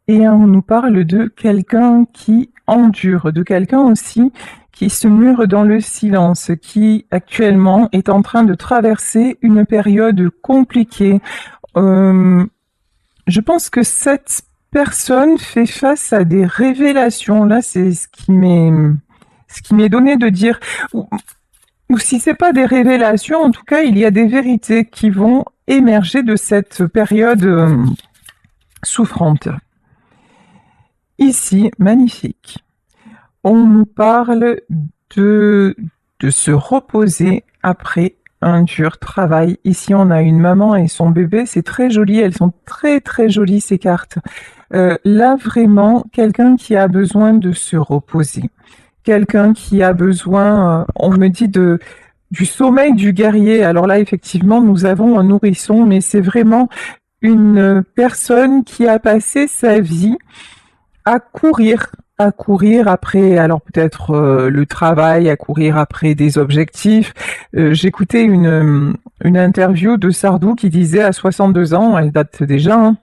et on nous parle de quelqu'un qui endure, de quelqu'un aussi qui se mure dans le silence, qui actuellement est en train de traverser une période compliquée. Euh, je pense que cette personne fait face à des révélations. Là, c'est ce qui m'est donné de dire. Ou si c'est pas des révélations, en tout cas, il y a des vérités qui vont émerger de cette période souffrante. Ici, magnifique. On nous parle de, de se reposer après un dur travail. Ici, on a une maman et son bébé. C'est très joli. Elles sont très, très jolies, ces cartes. Là, vraiment, quelqu'un qui a besoin de se reposer. Quelqu'un qui a besoin, on me dit du sommeil du guerrier. Alors là, effectivement, nous avons un nourrisson, mais c'est vraiment une personne qui a passé sa vie à courir après, alors peut-être le travail, à courir après des objectifs. J'écoutais une interview de Sardou qui disait à 62 ans, elle date déjà, hein,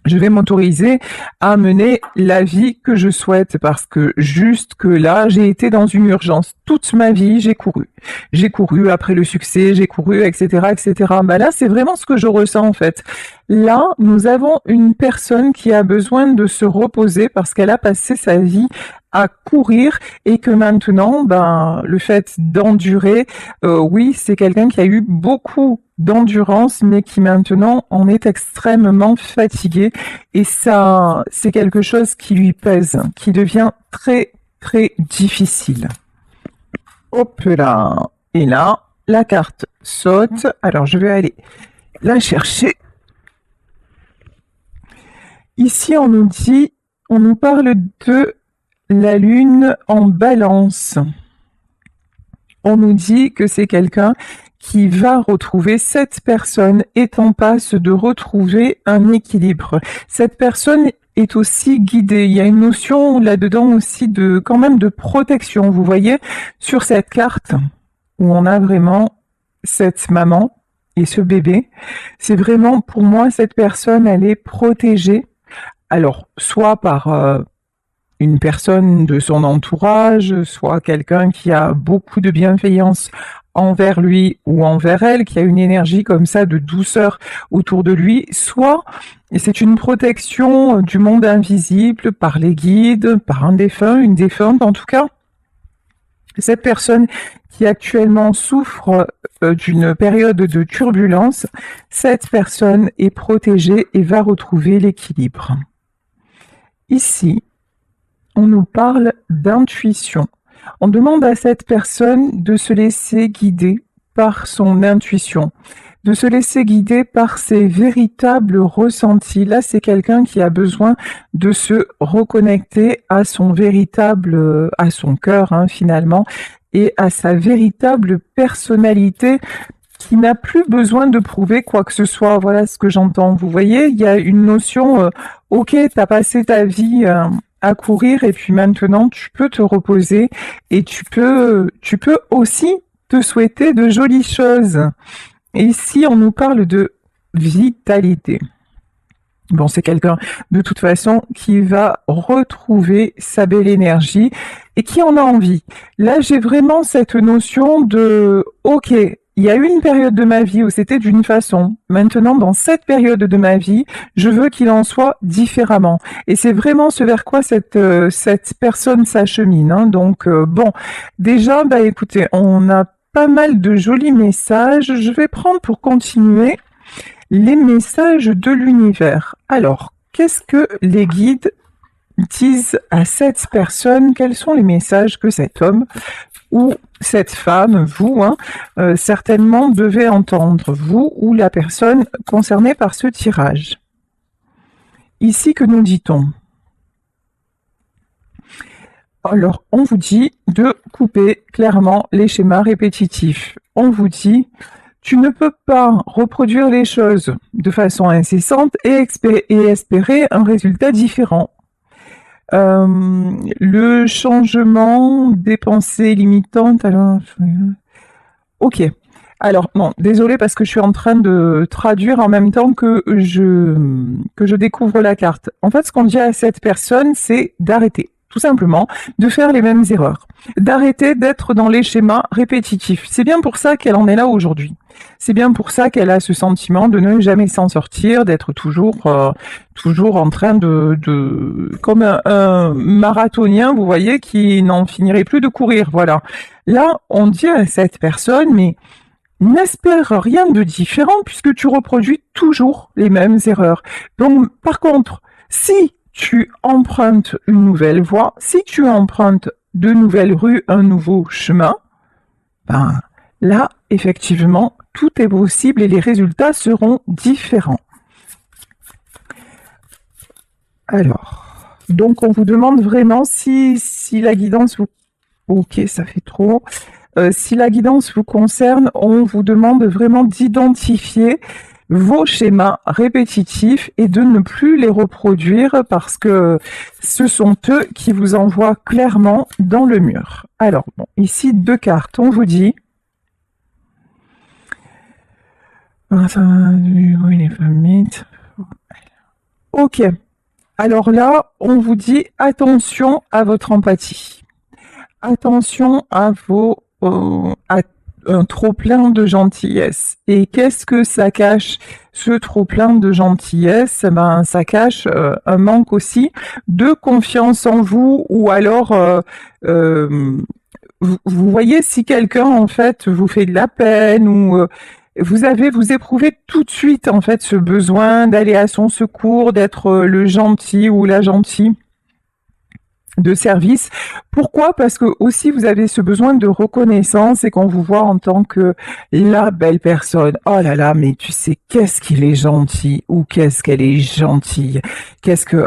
je vais m'autoriser à mener la vie que je souhaite parce que juste que là, j'ai été dans une urgence. Toute ma vie, j'ai couru. J'ai couru après le succès, j'ai couru, etc., etc. Bah là, c'est vraiment ce que je ressens en fait. Là, nous avons une personne qui a besoin de se reposer parce qu'elle a passé sa vie à courir et que maintenant, ben, le fait d'endurer, oui, c'est quelqu'un qui a eu beaucoup d'endurance, mais qui maintenant en est extrêmement fatigué. Et ça, c'est quelque chose qui lui pèse, qui devient très, très difficile. Hop là. Et là, la carte saute. Alors, je vais aller la chercher. Ici, on nous parle de la lune en balance. On nous dit que c'est quelqu'un qui va retrouver, cette personne est en passe de retrouver un équilibre. Cette personne est aussi guidée. Il y a une notion là-dedans aussi de, quand même, de protection. Vous voyez, sur cette carte où on a vraiment cette maman et ce bébé, c'est vraiment, pour moi, cette personne, elle est protégée. Alors, soit par une personne de son entourage, soit quelqu'un qui a beaucoup de bienveillance envers lui ou envers elle, qui a une énergie comme ça de douceur autour de lui, soit c'est une protection du monde invisible par les guides, par un défunt, une défunte en tout cas. Cette personne qui actuellement souffre d'une période de turbulence, cette personne est protégée et va retrouver l'équilibre. Ici, on nous parle d'intuition. On demande à cette personne de se laisser guider par son intuition, de se laisser guider par ses véritables ressentis. Là, c'est quelqu'un qui a besoin de se reconnecter à son véritable, à son cœur, hein, finalement, et à sa véritable personnalité qui n'a plus besoin de prouver quoi que ce soit. Voilà ce que j'entends. Vous voyez, il y a une notion, ok, t'as passé ta vie à courir et puis maintenant tu peux te reposer et tu peux aussi te souhaiter de jolies choses. Et ici, on nous parle de vitalité. Bon, c'est quelqu'un de toute façon qui va retrouver sa belle énergie et qui en a envie. Là, j'ai vraiment cette notion de, ok, il y a eu une période de ma vie où c'était d'une façon. Maintenant, dans cette période de ma vie, je veux qu'il en soit différemment. Et c'est vraiment ce vers quoi cette personne s'achemine, hein. Donc, bon, déjà, bah écoutez, on a pas mal de jolis messages. Je vais prendre pour continuer les messages de l'univers. Alors, qu'est-ce que les guides disent à cette personne? Quels sont les messages que cet homme ou cette femme, vous, hein, certainement devez entendre, vous ou la personne concernée par ce tirage? Ici, que nous dit-on? Alors, on vous dit de couper clairement les schémas répétitifs. On vous dit, tu ne peux pas reproduire les choses de façon incessante et espérer un résultat différent. Le changement des pensées limitantes. Alors, ok. Alors, bon, désolé parce que je suis en train de traduire en même temps que je découvre la carte. En fait, ce qu'on dit à cette personne, c'est d'arrêter, tout simplement, de faire les mêmes erreurs, d'arrêter d'être dans les schémas répétitifs. C'est bien pour ça qu'elle en est là aujourd'hui. C'est bien pour ça qu'elle a ce sentiment de ne jamais s'en sortir, d'être toujours en train comme un marathonien, vous voyez, qui n'en finirait plus de courir. Voilà. Là, on dit à cette personne, mais n'espère rien de différent puisque tu reproduis toujours les mêmes erreurs. Donc, par contre, si tu empruntes une nouvelle voie, si tu empruntes de nouvelles rues, un nouveau chemin, ben, là, effectivement, tout est possible et les résultats seront différents. Alors, donc on vous demande vraiment si la guidance vous... Ok, ça fait trop. Si la guidance vous concerne, on vous demande vraiment d'identifier vos schémas répétitifs et de ne plus les reproduire parce que ce sont eux qui vous envoient clairement dans le mur. Alors, bon, ici, 2 cartes. On vous dit... Ok. Alors là, on vous dit attention à votre empathie. Attention à un trop-plein de gentillesse. Et qu'est-ce que ça cache, ce trop-plein de gentillesse? Ben, ça cache un manque aussi de confiance en vous, ou alors vous voyez si quelqu'un en fait vous fait de la peine, ou vous éprouvez tout de suite en fait ce besoin d'aller à son secours, d'être le gentil ou la gentille de service. Pourquoi? Parce que aussi vous avez ce besoin de reconnaissance et qu'on vous voit en tant que la belle personne. Oh là là, mais tu sais, qu'est-ce qu'il est gentil, ou qu'est-ce qu'elle est gentille.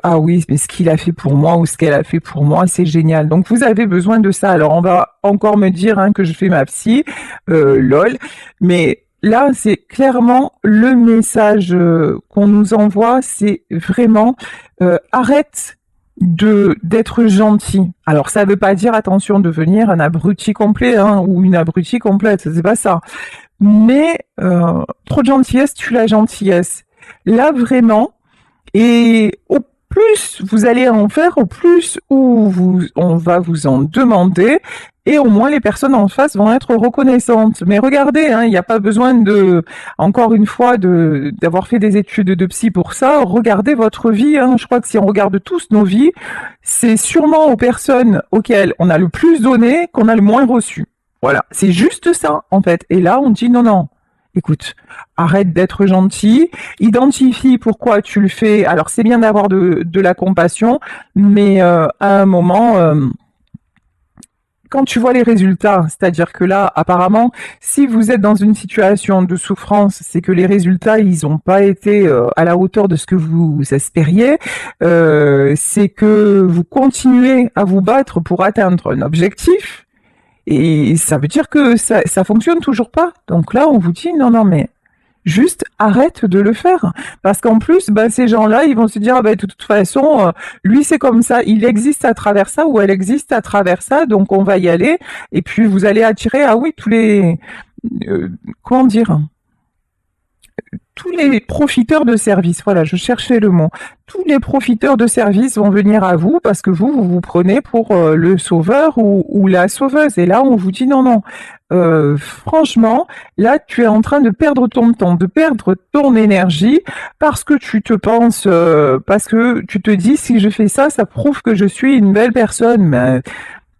Ah oui, mais ce qu'il a fait pour moi ou ce qu'elle a fait pour moi, c'est génial. Donc vous avez besoin de ça. Alors on va encore me dire que je fais ma psy, lol, mais là, c'est clairement le message qu'on nous envoie, c'est vraiment arrête d'être gentil. Alors ça veut pas dire attention devenir un abruti complet ou une abrutie complète, c'est pas ça. Mais trop de gentillesse tue la gentillesse. Là vraiment, et au plus vous allez en faire, au plus on va vous en demander, et au moins les personnes en face vont être reconnaissantes. Mais regardez, il n'y a pas besoin encore une fois, d'avoir fait des études de psy pour ça. Regardez votre vie. Je crois que si on regarde tous nos vies, c'est sûrement aux personnes auxquelles on a le plus donné qu'on a le moins reçu. Voilà, c'est juste ça en fait. Et là, on dit non, non. Écoute, arrête d'être gentil, identifie pourquoi tu le fais. Alors c'est bien d'avoir de la compassion, mais à un moment, quand tu vois les résultats, c'est-à-dire que là, apparemment, si vous êtes dans une situation de souffrance, c'est que les résultats, ils n'ont pas été à la hauteur de ce que vous espériez, c'est que vous continuez à vous battre pour atteindre un objectif, et ça veut dire que ça fonctionne toujours pas. Donc là, on vous dit non, non, mais juste arrête de le faire. Parce qu'en plus, ces gens-là, ils vont se dire, de toute façon, lui c'est comme ça, il existe à travers ça, ou elle existe à travers ça, donc on va y aller. Et puis vous allez attirer, tous les, comment dire, tous les profiteurs de service, voilà, je cherchais le mot. Tous les profiteurs de service vont venir à vous parce que vous prenez pour le sauveur ou la sauveuse. Et là, on vous dit non, non. Franchement, là, tu es en train de perdre ton temps, de perdre ton énergie parce que tu te penses, parce que tu te dis, si je fais ça, ça prouve que je suis une belle personne. Mais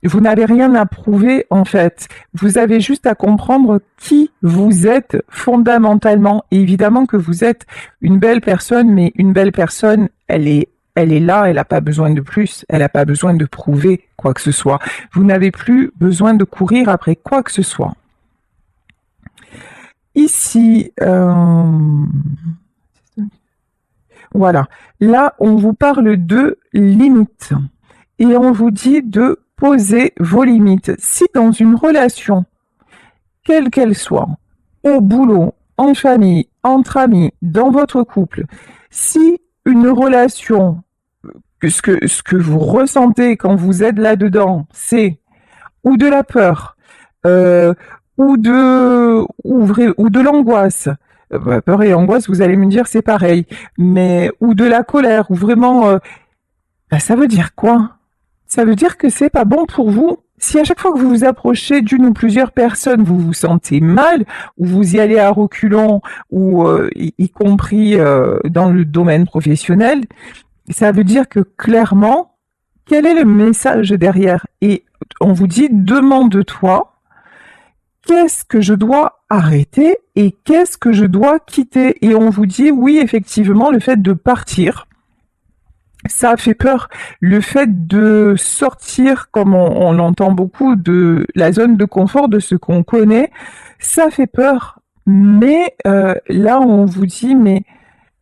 vous n'avez rien à prouver en fait. Vous avez juste à comprendre qui vous êtes fondamentalement. Et évidemment que vous êtes une belle personne, mais une belle personne, elle est là, elle n'a pas besoin de plus, elle n'a pas besoin de prouver quoi que ce soit. Vous n'avez plus besoin de courir après quoi que ce soit. Ici, voilà. Là, on vous parle de limites. Et on vous dit de poser vos limites. Si dans une relation, quelle qu'elle soit, au boulot, en famille, entre amis, dans votre couple, si une relation, ce que vous ressentez quand vous êtes là-dedans, c'est ou de la peur, ou de l'angoisse. Peur et angoisse, vous allez me dire c'est pareil, mais ou de la colère, ou vraiment, ça veut dire quoi? Ça veut dire que c'est pas bon pour vous. Si à chaque fois que vous vous approchez d'une ou plusieurs personnes, vous vous sentez mal, ou vous y allez à reculons, ou y compris dans le domaine professionnel, ça veut dire que clairement, quel est le message derrière? Et on vous dit, demande-toi, qu'est-ce que je dois arrêter et qu'est-ce que je dois quitter? Et on vous dit, oui, effectivement, le fait de partir, ça fait peur. Le fait de sortir, comme on l'entend beaucoup, de la zone de confort, de ce qu'on connaît, ça fait peur. Mais là, on vous dit, mais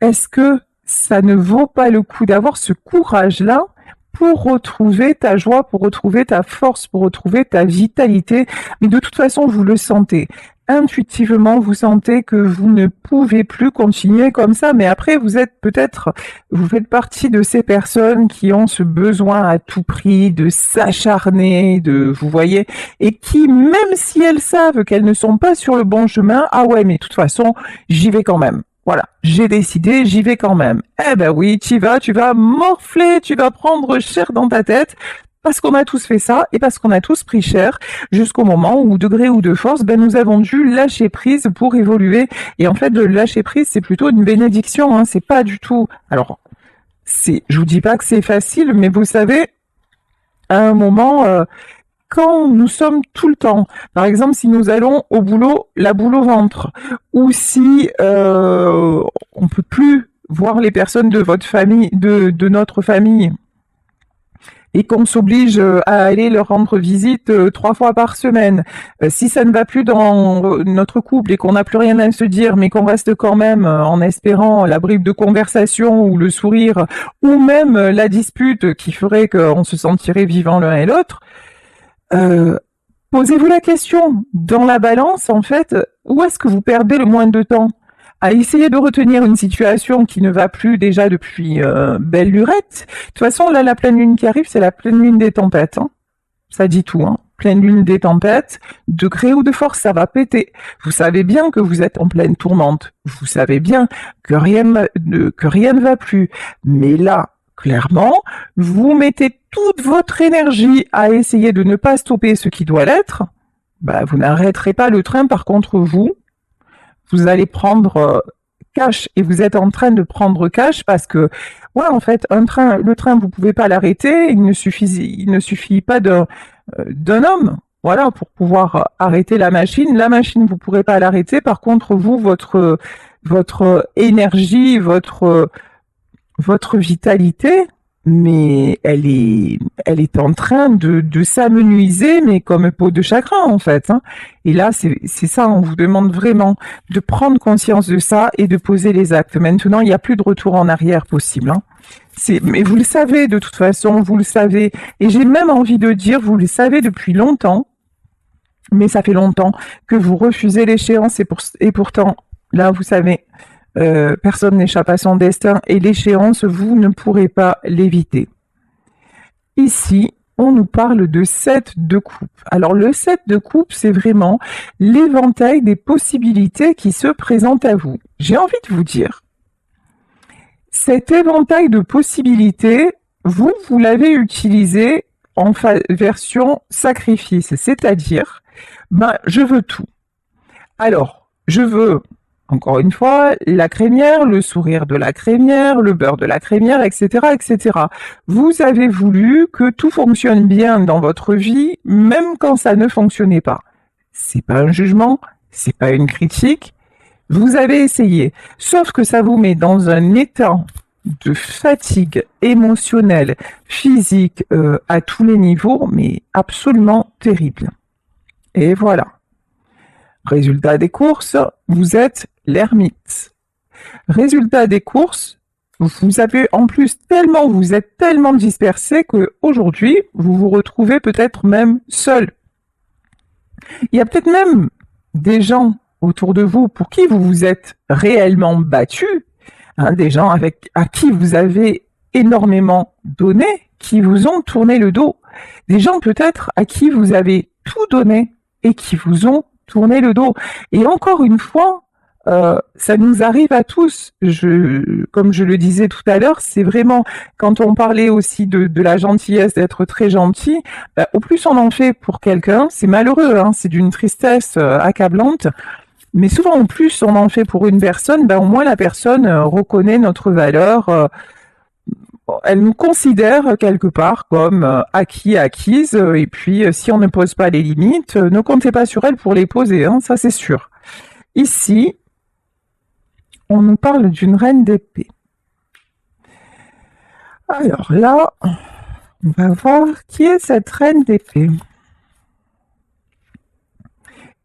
est-ce que ça ne vaut pas le coup d'avoir ce courage-là pour retrouver ta joie, pour retrouver ta force, pour retrouver ta vitalité? Mais de toute façon, vous le sentez. Intuitivement, vous sentez que vous ne pouvez plus continuer comme ça, mais après, vous faites partie de ces personnes qui ont ce besoin à tout prix de s'acharner, vous voyez, et qui, même si elles savent qu'elles ne sont pas sur le bon chemin, ah ouais, mais de toute façon, j'y vais quand même. Voilà, j'ai décidé, j'y vais quand même. Eh ben oui, tu vas morfler, tu vas prendre cher dans ta tête, parce qu'on a tous fait ça et parce qu'on a tous pris cher jusqu'au moment où, de gré ou de force, nous avons dû lâcher prise pour évoluer. Et en fait, de lâcher prise, c'est plutôt une bénédiction, hein, c'est pas du tout. Alors, je vous dis pas que c'est facile, mais vous savez, à un moment, quand nous sommes tout le temps, par exemple, si nous allons au boulot, la boule au ventre, ou si on peut plus voir les personnes de votre famille, de notre famille, et qu'on s'oblige à aller leur rendre visite 3 fois par semaine, si ça ne va plus dans notre couple et qu'on n'a plus rien à se dire, mais qu'on reste quand même en espérant la bribe de conversation ou le sourire, ou même la dispute qui ferait qu'on se sentirait vivant l'un et l'autre, euh, posez-vous la question, dans la balance, en fait, où est-ce que vous perdez le moins de temps? À essayer de retenir une situation qui ne va plus déjà depuis belle lurette. De toute façon, là, la pleine lune qui arrive, c'est la pleine lune des tempêtes. Hein. Ça dit tout. Hein. Pleine lune des tempêtes, de gré ou de force, ça va péter. Vous savez bien que vous êtes en pleine tourmente. Vous savez bien que rien ne va plus. Mais là, clairement, vous mettez toute votre énergie à essayer de ne pas stopper ce qui doit l'être. Vous n'arrêterez pas le train. Par contre, vous allez prendre cash et vous êtes en train de prendre cash parce que, ouais, en fait, le train, vous pouvez pas l'arrêter. Il ne suffit pas d'un homme, voilà, pour pouvoir arrêter la machine. La machine, vous pourrez pas l'arrêter. Par contre, vous, votre énergie, votre vitalité, mais elle est en train de s'amenuiser, mais comme peau de chagrin, en fait. Hein. Et là, c'est ça, on vous demande vraiment de prendre conscience de ça et de poser les actes. Maintenant, il n'y a plus de retour en arrière possible. Hein. Mais vous le savez, de toute façon, vous le savez. Et j'ai même envie de dire, vous le savez depuis longtemps, mais ça fait longtemps que vous refusez l'échéance et pourtant, là, vous savez, personne n'échappe à son destin et l'échéance, vous ne pourrez pas l'éviter. Ici, on nous parle de 7 de coupe. Alors le 7 de coupe, c'est vraiment l'éventail des possibilités qui se présentent à vous. J'ai envie de vous dire, cet éventail de possibilités, vous l'avez utilisé en version sacrifice, c'est-à-dire, je veux tout. Alors, je veux encore une fois, la crémière, le sourire de la crémière, le beurre de la crémière, etc., etc. Vous avez voulu que tout fonctionne bien dans votre vie, même quand ça ne fonctionnait pas. C'est pas un jugement, c'est pas une critique. Vous avez essayé, sauf que ça vous met dans un état de fatigue émotionnelle, physique, à tous les niveaux, mais absolument terrible. Et voilà. Résultat des courses, vous êtes l'ermite. Résultat des courses, vous avez vous êtes tellement dispersé qu'aujourd'hui, vous vous retrouvez peut-être même seul. Il y a peut-être même des gens autour de vous pour qui vous vous êtes réellement battu, hein, des gens à qui vous avez énormément donné, qui vous ont tourné le dos, des gens peut-être à qui vous avez tout donné et qui vous ont tourner le dos. Et encore une fois, ça nous arrive à tous. Comme je le disais tout à l'heure, c'est vraiment, quand on parlait aussi de la gentillesse, d'être très gentil, au plus on en fait pour quelqu'un, c'est malheureux, hein, c'est d'une tristesse accablante, mais souvent au plus on en fait pour une personne, au moins la personne reconnaît notre valeur, elle nous considère quelque part comme acquis, acquise, et puis si on ne pose pas les limites, ne comptez pas sur elle pour les poser, hein, ça c'est sûr. Ici, on nous parle d'une reine d'épée. Alors là, on va voir qui est cette reine d'épée.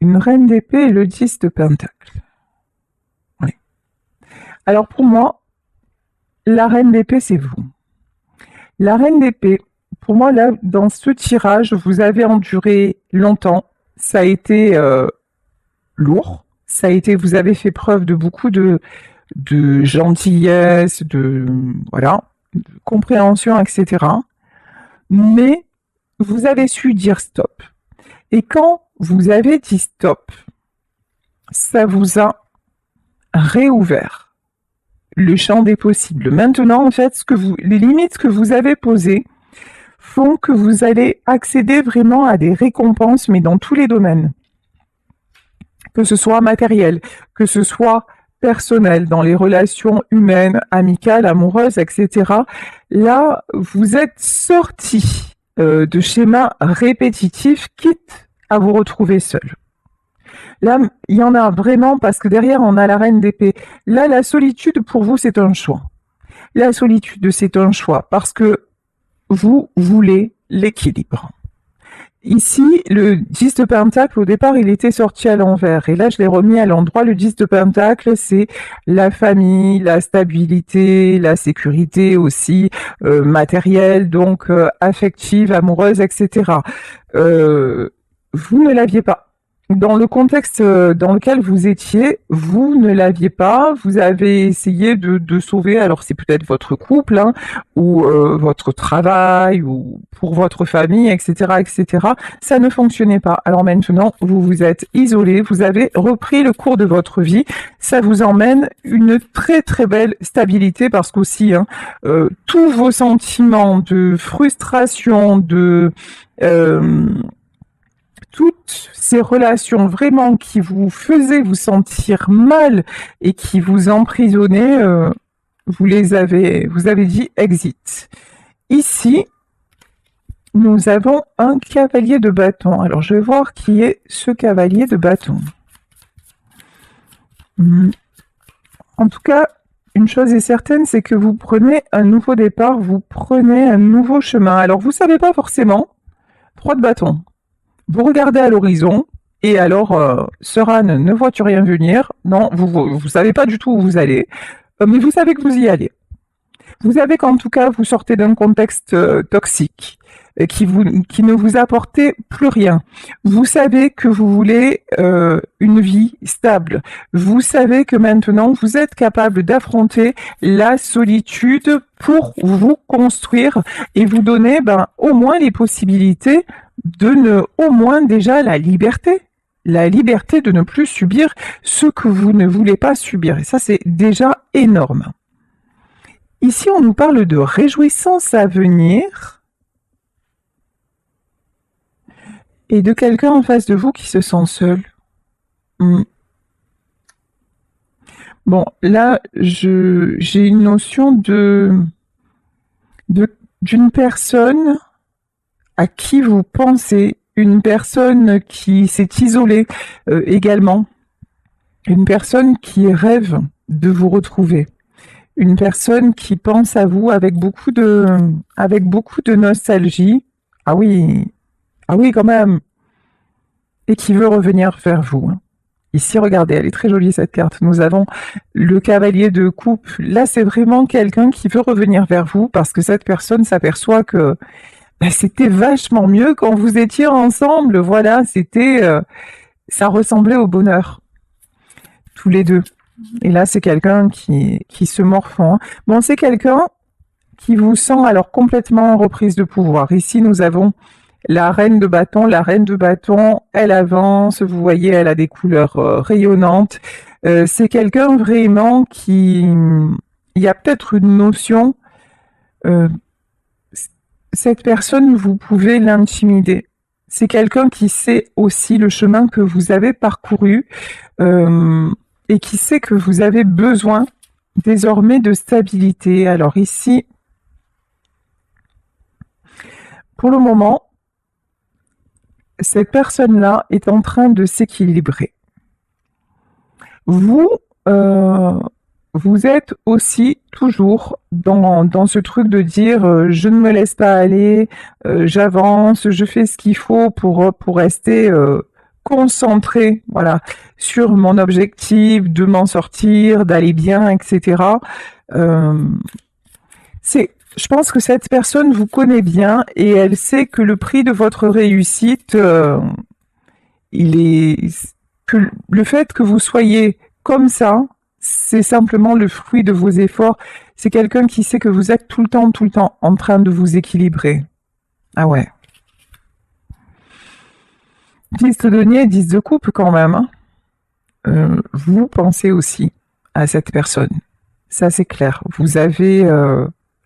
Une reine d'épée et le 10 de pentacle. Oui. Alors pour moi, la reine d'épée, c'est vous. La reine d'épée, pour moi, là, dans ce tirage, vous avez enduré longtemps. Ça a été lourd. Ça a été, vous avez fait preuve de beaucoup de gentillesse, de compréhension, etc. Mais vous avez su dire stop. Et quand vous avez dit stop, ça vous a réouvert le champ des possibles. Maintenant, en fait, les limites que vous avez posées font que vous allez accéder vraiment à des récompenses, mais dans tous les domaines. Que ce soit matériel, que ce soit personnel, dans les relations humaines, amicales, amoureuses, etc. Là, vous êtes sorti de schémas répétitifs, quitte à vous retrouver seul. Là, il y en a vraiment, parce que derrière, on a la reine d'épée. Là, la solitude, pour vous, c'est un choix. La solitude, c'est un choix, parce que vous voulez l'équilibre. Ici, le 10 de pentacle, au départ, il était sorti à l'envers. Et là, je l'ai remis à l'endroit. Le 10 de pentacle, c'est la famille, la stabilité, la sécurité aussi, matérielle, donc affective, amoureuse, etc. Vous ne l'aviez pas. Dans le contexte dans lequel vous étiez, vous ne l'aviez pas. Vous avez essayé de sauver, alors c'est peut-être votre couple, hein, ou votre travail, ou pour votre famille, etc., etc. Ça ne fonctionnait pas. Alors maintenant, vous vous êtes isolé, vous avez repris le cours de votre vie. Ça vous emmène une très très belle stabilité, parce qu'aussi, hein, tous vos sentiments de frustration, de toutes ces relations vraiment qui vous faisaient vous sentir mal et qui vous emprisonnaient, vous avez dit exit. Ici, nous avons un cavalier de bâton. Alors, je vais voir qui est ce cavalier de bâton. En tout cas, une chose est certaine, c'est que vous prenez un nouveau départ, vous prenez un nouveau chemin. Alors, vous savez pas forcément, 3 de bâton. Vous regardez à l'horizon, et alors, Sœur ne vois-tu rien venir? Non, vous savez pas du tout où vous allez, mais vous savez que vous y allez. Vous savez qu'en tout cas, vous sortez d'un contexte toxique, qui ne vous apportait plus rien. Vous savez que vous voulez une vie stable. Vous savez que maintenant, vous êtes capable d'affronter la solitude pour vous construire et vous donner au moins les possibilités au moins déjà la liberté de ne plus subir ce que vous ne voulez pas subir. Et ça, c'est déjà énorme. Ici, on nous parle de réjouissance à venir et de quelqu'un en face de vous qui se sent seul. Bon, là, j'ai une notion d'une personne à qui vous pensez, une personne qui s'est isolée également, une personne qui rêve de vous retrouver, une personne qui pense à vous avec beaucoup de nostalgie. Ah oui, quand même, et qui veut revenir vers vous. Ici, regardez, elle est très jolie cette carte. Nous avons le cavalier de coupe. Là, c'est vraiment quelqu'un qui veut revenir vers vous parce que cette personne s'aperçoit que c'était vachement mieux quand vous étiez ensemble. Voilà, ça ressemblait au bonheur, tous les deux. Et là, c'est quelqu'un qui se morfond. Bon, c'est quelqu'un qui vous sent alors complètement en reprise de pouvoir. Ici, nous avons La reine de bâton, elle avance, vous voyez, elle a des couleurs rayonnantes. C'est quelqu'un vraiment qui... Il y a peut-être une notion... euh, cette personne, vous pouvez l'intimider. C'est quelqu'un qui sait aussi le chemin que vous avez parcouru et qui sait que vous avez besoin désormais de stabilité. Alors ici, pour le moment, cette personne-là est en train de s'équilibrer. Vous, vous êtes aussi toujours dans ce truc de dire je ne me laisse pas aller, j'avance, je fais ce qu'il faut pour rester concentré, voilà, sur mon objectif, de m'en sortir, d'aller bien, etc. Je pense que cette personne vous connaît bien et elle sait que le prix de votre réussite, il est que le fait que vous soyez comme ça, c'est simplement le fruit de vos efforts. C'est quelqu'un qui sait que vous êtes tout le temps en train de vous équilibrer. Ah ouais. 10 de denier, 10 de coupe quand même. Hein. Vous pensez aussi à cette personne. Ça c'est clair. Vous avez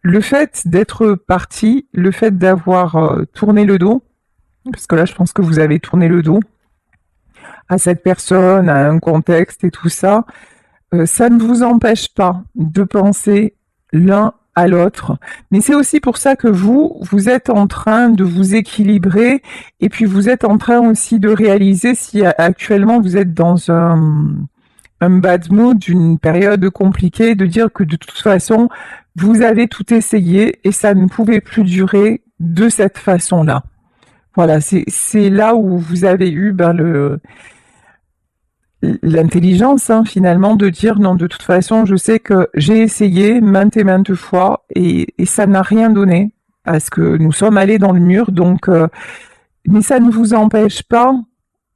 le fait d'être parti, le fait d'avoir tourné le dos, parce que là je pense que vous avez tourné le dos à cette personne, à un contexte et tout ça, ça ne vous empêche pas de penser l'un à l'autre. Mais c'est aussi pour ça que vous êtes en train de vous équilibrer et puis vous êtes en train aussi de réaliser si actuellement vous êtes dans un bad mood, une période compliquée, de dire que de toute façon, vous avez tout essayé et ça ne pouvait plus durer de cette façon-là. Voilà, c'est là où vous avez eu l'intelligence finalement de dire non, de toute façon je sais que j'ai essayé maintes et maintes fois et ça n'a rien donné parce que nous sommes allés dans le mur, donc mais ça ne vous empêche pas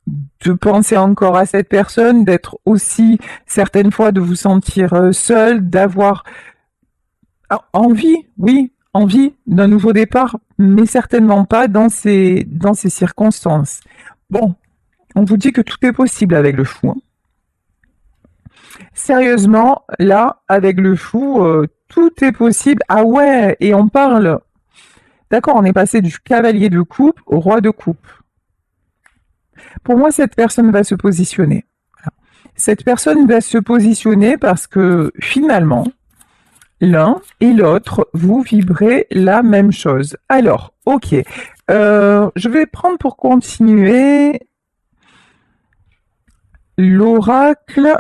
de penser encore à cette personne, d'être aussi certaines fois de vous sentir seul, d'avoir envie, oui, envie d'un nouveau départ, mais certainement pas dans ces circonstances. Bon, on vous dit que tout est possible avec le fou. Hein. Sérieusement, là, avec le fou, tout est possible. Ah ouais, et on parle. D'accord, on est passé du cavalier de coupe au roi de coupe. Pour moi, cette personne va se positionner. Cette personne va se positionner parce que finalement, l'un et l'autre, vous vibrez la même chose. Alors, ok. Je vais prendre pour continuer l'oracle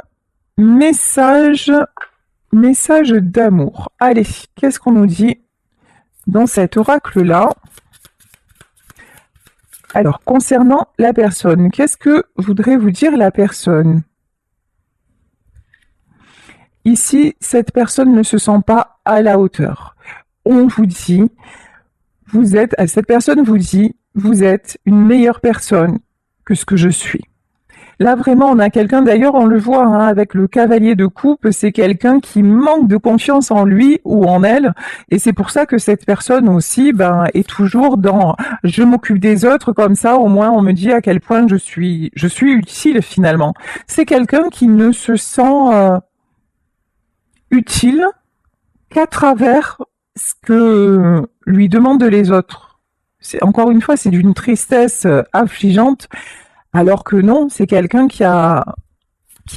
message d'amour. Allez, qu'est-ce qu'on nous dit dans cet oracle-là? Alors, concernant la personne, qu'est-ce que voudrait vous dire la personne? Ici, cette personne ne se sent pas à la hauteur. On vous dit, cette personne vous dit, vous êtes une meilleure personne que ce que je suis. Là, vraiment, on a quelqu'un, d'ailleurs, on le voit avec le cavalier de coupe, c'est quelqu'un qui manque de confiance en lui ou en elle. Et c'est pour ça que cette personne aussi est toujours dans « je m'occupe des autres », comme ça, au moins, on me dit à quel point je suis utile, finalement. C'est quelqu'un qui ne se sent utile qu'à travers ce que lui demandent les autres. Encore une fois, c'est d'une tristesse affligeante. Alors que non, c'est quelqu'un qui a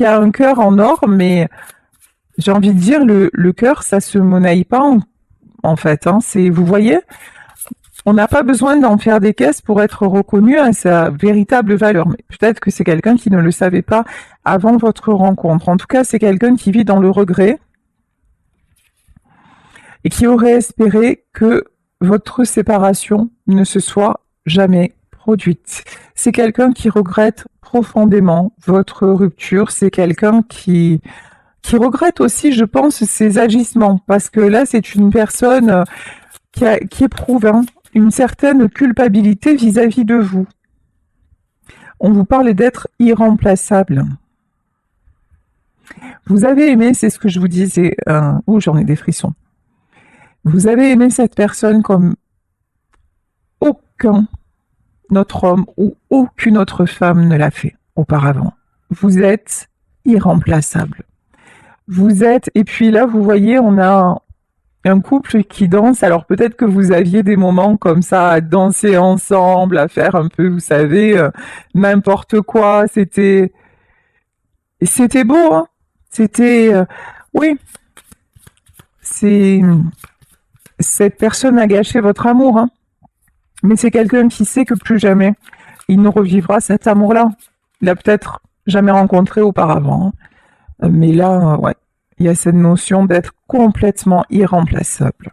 un cœur en or, mais j'ai envie de dire, le cœur, ça se monnaie pas en fait. Vous voyez, on n'a pas besoin d'en faire des caisses pour être reconnu à sa véritable valeur. Mais peut-être que c'est quelqu'un qui ne le savait pas avant votre rencontre. En tout cas, c'est quelqu'un qui vit dans le regret et qui aurait espéré que votre séparation ne se soit jamais produite. C'est quelqu'un qui regrette profondément votre rupture. C'est quelqu'un qui regrette aussi, je pense, ses agissements. Parce que là, c'est une personne qui éprouve une certaine culpabilité vis-à-vis de vous. On vous parle d'être irremplaçable. Vous avez aimé, c'est ce que je vous disais. J'en ai des frissons. Vous avez aimé cette personne comme aucun notre homme ou aucune autre femme ne l'a fait auparavant. Vous êtes irremplaçable. Vous êtes, et puis là, vous voyez, on a un couple qui danse. Alors peut-être que vous aviez des moments comme ça à danser ensemble, à faire un peu, vous savez, n'importe quoi. C'était beau, hein. C'était, oui, c'est cette personne a gâché votre amour, hein. Mais c'est quelqu'un qui sait que plus jamais il ne revivra cet amour-là. Il l'a peut-être jamais rencontré auparavant, hein. Mais là, ouais, il y a cette notion d'être complètement irremplaçable.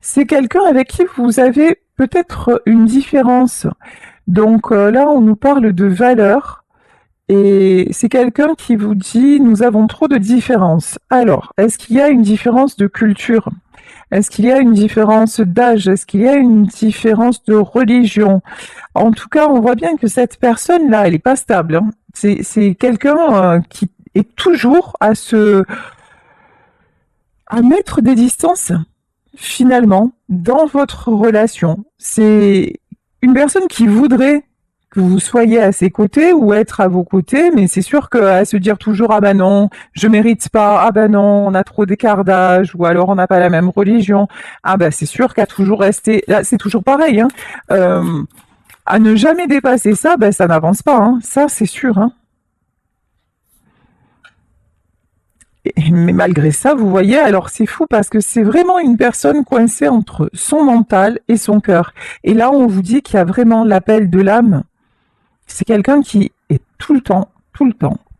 C'est quelqu'un avec qui vous avez peut-être une différence. Donc là, on nous parle de valeurs et c'est quelqu'un qui vous dit nous avons trop de différences. Alors, est-ce qu'il y a une différence de culture? Est-ce qu'il y a une différence d'âge? Est-ce qu'il y a une différence de religion? En tout cas, on voit bien que cette personne-là, elle n'est pas stable, hein. C'est quelqu'un qui est toujours à mettre des distances, finalement, dans votre relation. C'est une personne qui voudrait que vous soyez à ses côtés ou être à vos côtés, mais c'est sûr qu'à se dire toujours ah ben non, je mérite pas, ah ben non, on a trop d'écart d'âge, ou alors on n'a pas la même religion, ah ben c'est sûr qu'à toujours rester, là c'est toujours pareil, hein, à ne jamais dépasser ça, ben ça n'avance pas, hein, ça c'est sûr, hein. Mais malgré ça, vous voyez, alors c'est fou parce que c'est vraiment une personne coincée entre son mental et son cœur. Et là, on vous dit qu'il y a vraiment l'appel de l'âme. C'est quelqu'un qui est tout le temps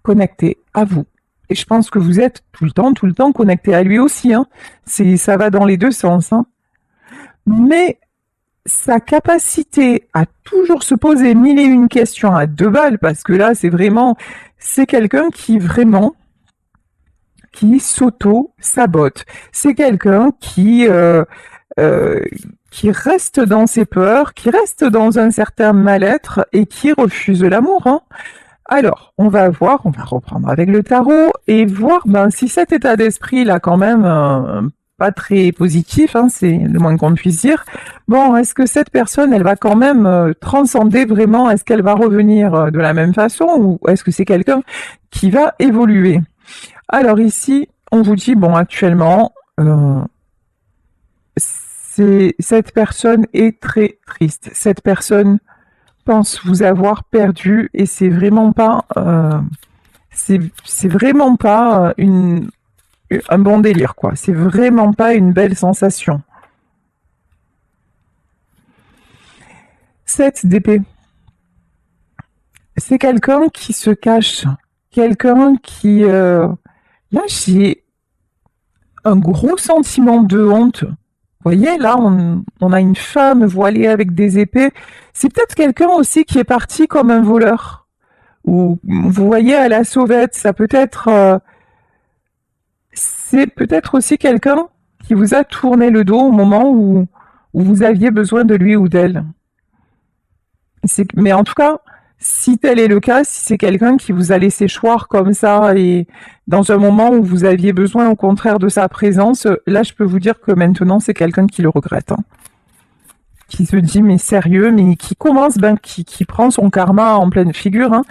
connecté à vous. Et je pense que vous êtes tout le temps connecté à lui aussi, hein. Ça va dans les deux sens, hein. Mais sa capacité à toujours se poser mille et une questions à deux balles, parce que là, c'est quelqu'un qui s'auto-sabote. C'est quelqu'un qui reste dans ses peurs, qui reste dans un certain mal-être et qui refuse l'amour, hein. Alors, on va reprendre avec le tarot et voir si cet état d'esprit là quand même pas très positif, hein, c'est le moins qu'on puisse dire. Bon, est-ce que cette personne, elle va quand même transcender vraiment? Est-ce qu'elle va revenir de la même façon ou est-ce que c'est quelqu'un qui va évoluer? Alors ici, on vous dit, bon, actuellement, cette personne est très triste. Cette personne pense vous avoir perdu et c'est vraiment pas, un bon délire, quoi. C'est vraiment pas une belle sensation. 7 d'épée. C'est quelqu'un qui se cache. Quelqu'un qui... là, j'ai un gros sentiment de honte. Vous voyez, là, on a une femme voilée avec des épées. C'est peut-être quelqu'un aussi qui est parti comme un voleur. Ou vous voyez, à la sauvette, ça peut être... c'est peut-être aussi quelqu'un qui vous a tourné le dos au moment où vous aviez besoin de lui ou d'elle. Mais en tout cas, si tel est le cas, si c'est quelqu'un qui vous a laissé choir comme ça et dans un moment où vous aviez besoin au contraire de sa présence, là je peux vous dire que maintenant c'est quelqu'un qui le regrette, hein. Qui se dit mais sérieux, mais qui commence, qui prend son karma en pleine figure, hein.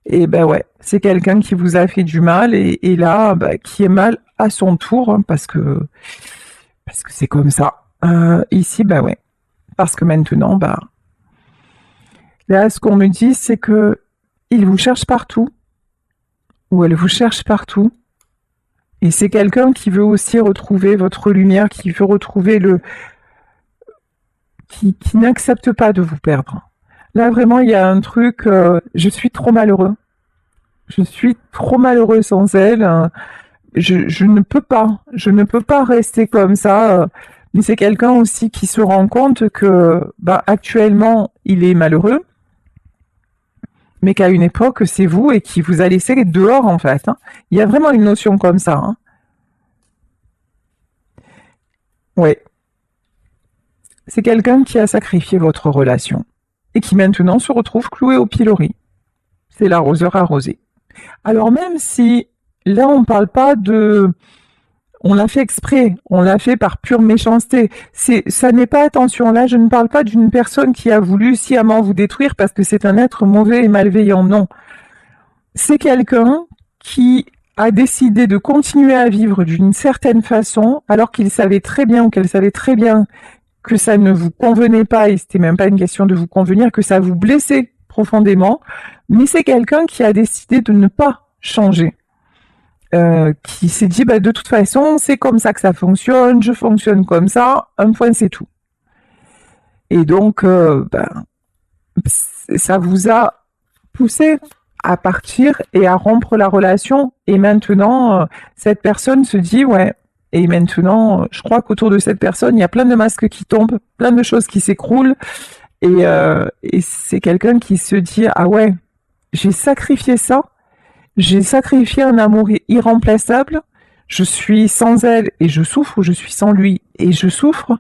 Et ben ouais, c'est quelqu'un qui vous a fait du mal et là qui est mal à son tour, hein, parce que c'est comme ça. Ici ouais, parce que maintenant là, ce qu'on me dit, c'est que il vous cherche partout, ou elle vous cherche partout. Et c'est quelqu'un qui veut aussi retrouver votre lumière, qui veut retrouver qui n'accepte pas de vous perdre. Là, vraiment, il y a un truc, je suis trop malheureux. Je suis trop malheureux sans elle. Je ne peux pas rester comme ça. Mais c'est quelqu'un aussi qui se rend compte que, actuellement, il est malheureux, mais qu'à une époque, c'est vous et qui vous a laissé dehors, en fait, hein. Il y a vraiment une notion comme ça, hein. Oui. C'est quelqu'un qui a sacrifié votre relation et qui maintenant se retrouve cloué au pilori. C'est l'arroseur arrosé. Alors même si, là, on parle pas de... on l'a fait exprès, on l'a fait par pure méchanceté. Ça n'est pas, attention, là je ne parle pas d'une personne qui a voulu sciemment vous détruire parce que c'est un être mauvais et malveillant, non. C'est quelqu'un qui a décidé de continuer à vivre d'une certaine façon alors qu'il savait très bien ou qu'elle savait très bien que ça ne vous convenait pas et c'était même pas une question de vous convenir, que ça vous blessait profondément, mais c'est quelqu'un qui a décidé de ne pas changer. Qui s'est dit bah, de toute façon c'est comme ça que ça fonctionne, je fonctionne comme ça, un point c'est tout. Et donc ça vous a poussé à partir et à rompre la relation. Et maintenant cette personne se dit ouais, et maintenant je crois qu'autour de cette personne il y a plein de masques qui tombent, plein de choses qui s'écroulent et c'est quelqu'un qui se dit ah ouais, j'ai sacrifié ça. J'ai sacrifié un amour irremplaçable. Je suis sans elle et je souffre, ou je suis sans lui et je souffre.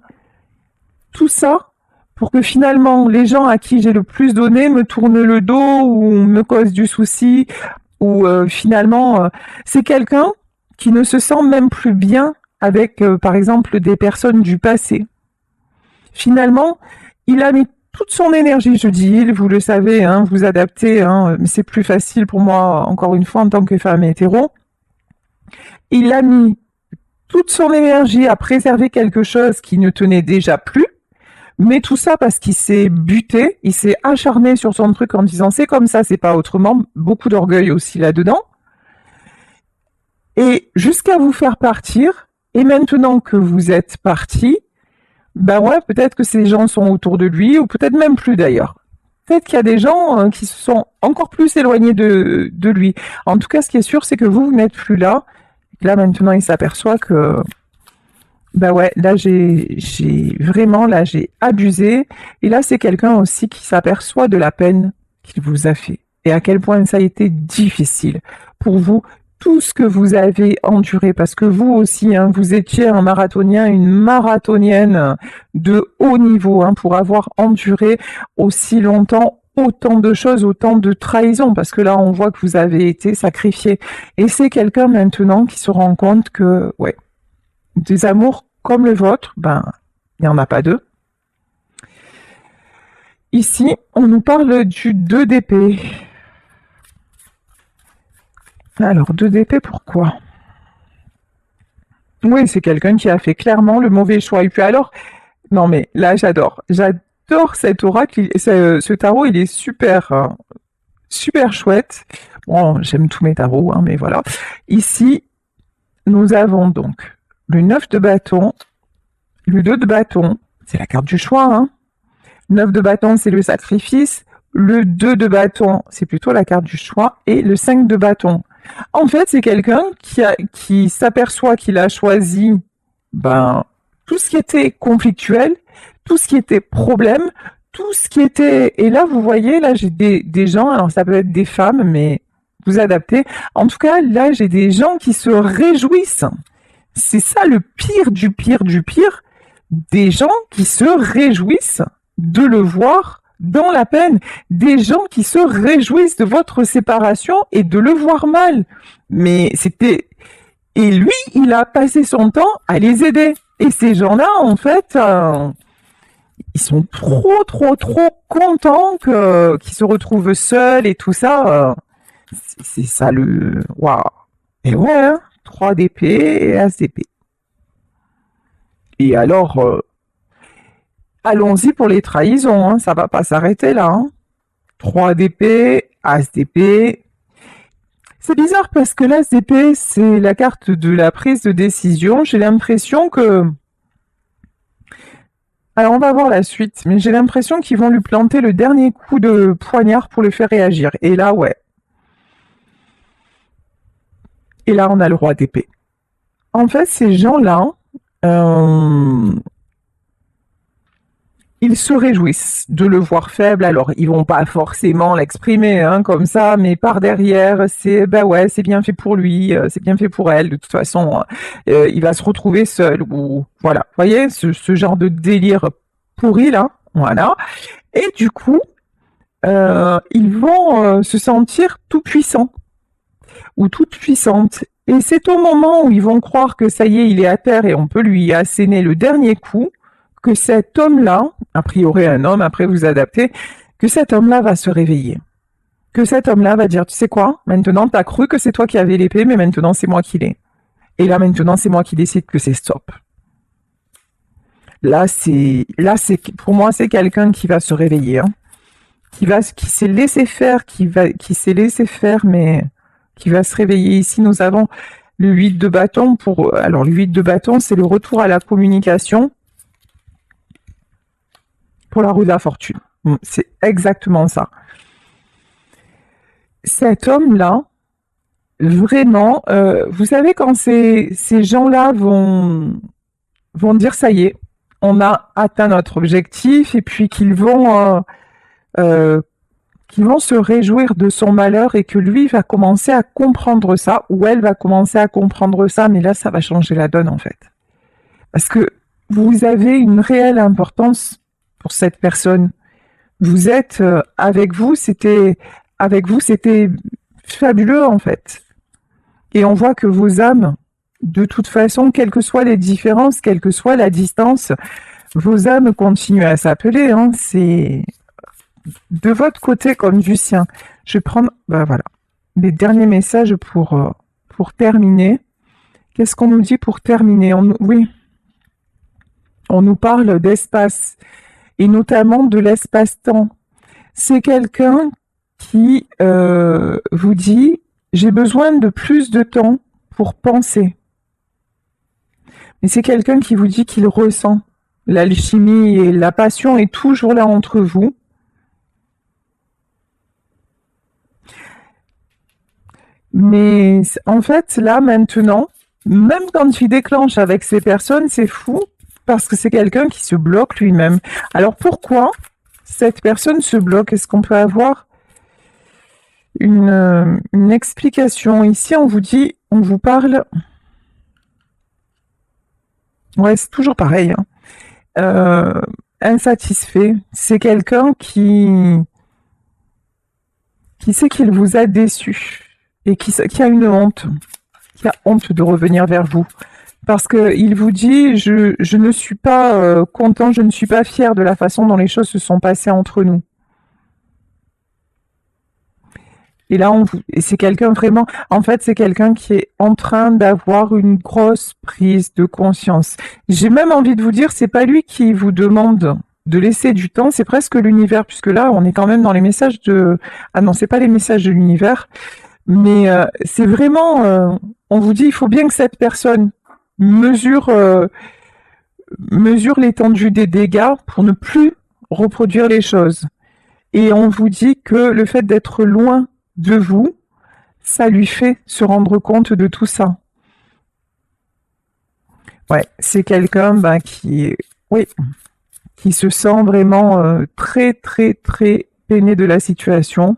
Tout ça pour que finalement les gens à qui j'ai le plus donné me tournent le dos ou me causent du souci ou finalement c'est quelqu'un qui ne se sent même plus bien avec par exemple des personnes du passé. Finalement, il a mis toute son énergie, je dis il, vous le savez, hein, vous adaptez, hein, mais c'est plus facile pour moi, encore une fois, en tant que femme hétéro. Il a mis toute son énergie à préserver quelque chose qui ne tenait déjà plus, mais tout ça parce qu'il s'est buté, il s'est acharné sur son truc en disant c'est comme ça, c'est pas autrement, beaucoup d'orgueil aussi là-dedans, et jusqu'à vous faire partir, et maintenant que vous êtes parti, ben ouais, peut-être que ces gens sont autour de lui, ou peut-être même plus d'ailleurs. Peut-être qu'il y a des gens qui se sont encore plus éloignés de lui. En tout cas, ce qui est sûr, c'est que vous n'êtes plus là. Là, maintenant, il s'aperçoit que, ben ouais, là, j'ai vraiment, là, j'ai abusé. Et là, c'est quelqu'un aussi qui s'aperçoit de la peine qu'il vous a fait. Et à quel point ça a été difficile pour vous, tout ce que vous avez enduré, parce que vous aussi, hein, vous étiez un marathonien, une marathonienne de haut niveau, hein, pour avoir enduré aussi longtemps autant de choses, autant de trahisons, parce que là, on voit que vous avez été sacrifié. Et c'est quelqu'un maintenant qui se rend compte que, ouais, des amours comme le vôtre, ben, il n'y en a pas deux. Ici, on nous parle du 2 d'épée. Alors, 2 d'épée, pourquoi? Oui, c'est quelqu'un qui a fait clairement le mauvais choix. Et puis alors, non mais là, j'adore. J'adore cet oracle. Ce tarot, il est super, super chouette. Bon, j'aime tous mes tarots, hein, mais voilà. Ici, nous avons donc le 9 de bâton, le 2 de bâton, c'est la carte du choix, hein. 9 de bâton, c'est le sacrifice. Le 2 de bâton, c'est plutôt la carte du choix. Et le 5 de bâton. En fait, c'est quelqu'un qui s'aperçoit qu'il a choisi ben, tout ce qui était conflictuel, tout ce qui était problème, tout ce qui était... Et là, vous voyez, là, j'ai des gens, alors ça peut être des femmes, mais vous adaptez. En tout cas, là, j'ai des gens qui se réjouissent. C'est ça le pire du pire du pire. Des gens qui se réjouissent de le voir dans la peine, des gens qui se réjouissent de votre séparation et de le voir mal. Mais c'était... Et lui, il a passé son temps à les aider. Et ces gens-là, en fait, ils sont trop, trop, trop contents qu'ils se retrouvent seuls et tout ça. C'est ça le... Waouh. Et ouais, hein, 3 d'épée et As d'épée. Et alors... allons-y pour les trahisons, hein, ça va pas s'arrêter là. Hein. 3 d'épée, As d'épée. C'est bizarre parce que l'As d'épée, c'est la carte de la prise de décision. J'ai l'impression que... Alors on va voir la suite, mais j'ai l'impression qu'ils vont lui planter le dernier coup de poignard pour le faire réagir. Et là, ouais. Et là, on a le roi d'épée. En fait, ces gens-là... ils se réjouissent de le voir faible. Alors, ils vont pas forcément l'exprimer hein, comme ça, mais par derrière, c'est bah ouais, c'est bien fait pour lui, c'est bien fait pour elle. De toute façon, il va se retrouver seul ou voilà. Vous voyez, ce genre de délire pourri là, voilà. Et du coup, ils vont se sentir tout puissants ou toute puissante. Et c'est au moment où ils vont croire que ça y est, il est à terre et on peut lui asséner le dernier coup, que cet homme-là, a priori un homme, après vous adaptez, que cet homme-là va se réveiller. Que cet homme-là va dire, tu sais quoi, maintenant t'as cru que c'est toi qui avais l'épée, mais maintenant c'est moi qui l'ai. Et là maintenant c'est moi qui décide que c'est stop. Là c'est, pour moi c'est quelqu'un qui va se réveiller, hein. Qui s'est laissé faire, qui s'est laissé faire, mais qui va se réveiller. Ici, nous avons le 8 de bâton. Alors, le 8 de bâton, c'est le retour à la communication pour la roue de la fortune. C'est exactement ça. Cet homme-là, vraiment, vous savez, quand ces gens-là vont dire, ça y est, on a atteint notre objectif, et puis qu'ils vont se réjouir de son malheur et que lui va commencer à comprendre ça, ou elle va commencer à comprendre ça, mais là, ça va changer la donne en fait. Parce que vous avez une réelle importance pour cette personne. Vous êtes avec vous, c'était fabuleux en fait. Et on voit que vos âmes, de toute façon, quelles que soient les différences, quelle que soit la distance, vos âmes continuent à s'appeler, hein. C'est de votre côté comme du sien. Je vais prendre, voilà, les derniers messages pour terminer. Qu'est-ce qu'on nous dit pour terminer? Oui, on nous parle d'espace et notamment de l'espace-temps. C'est quelqu'un qui vous dit j'ai besoin de plus de temps pour penser. Mais c'est quelqu'un qui vous dit qu'il ressent. L'alchimie et la passion est toujours là entre vous. Mais en fait, là, maintenant, même quand il déclenche avec ces personnes, c'est fou, parce que c'est quelqu'un qui se bloque lui-même. Alors pourquoi cette personne se bloque? Est-ce qu'on peut avoir une explication? Ici, on vous parle... Ouais, c'est toujours pareil, hein. Insatisfait. C'est quelqu'un qui sait qu'il vous a déçu et qui a une honte, qui a honte de revenir vers vous. Parce qu'il vous dit, je ne suis pas content, je ne suis pas fier de la façon dont les choses se sont passées entre nous. Et là, c'est quelqu'un vraiment, en fait, c'est quelqu'un qui est en train d'avoir une grosse prise de conscience. J'ai même envie de vous dire, c'est pas lui qui vous demande de laisser du temps, c'est presque l'univers, puisque là, on est quand même dans les messages de... Ah non, c'est pas les messages de l'univers, mais c'est vraiment... on vous dit, il faut bien que cette personne mesure l'étendue des dégâts pour ne plus reproduire les choses. Et on vous dit que le fait d'être loin de vous, ça lui fait se rendre compte de tout ça. Ouais, c'est quelqu'un qui se sent vraiment très, très, très peiné de la situation.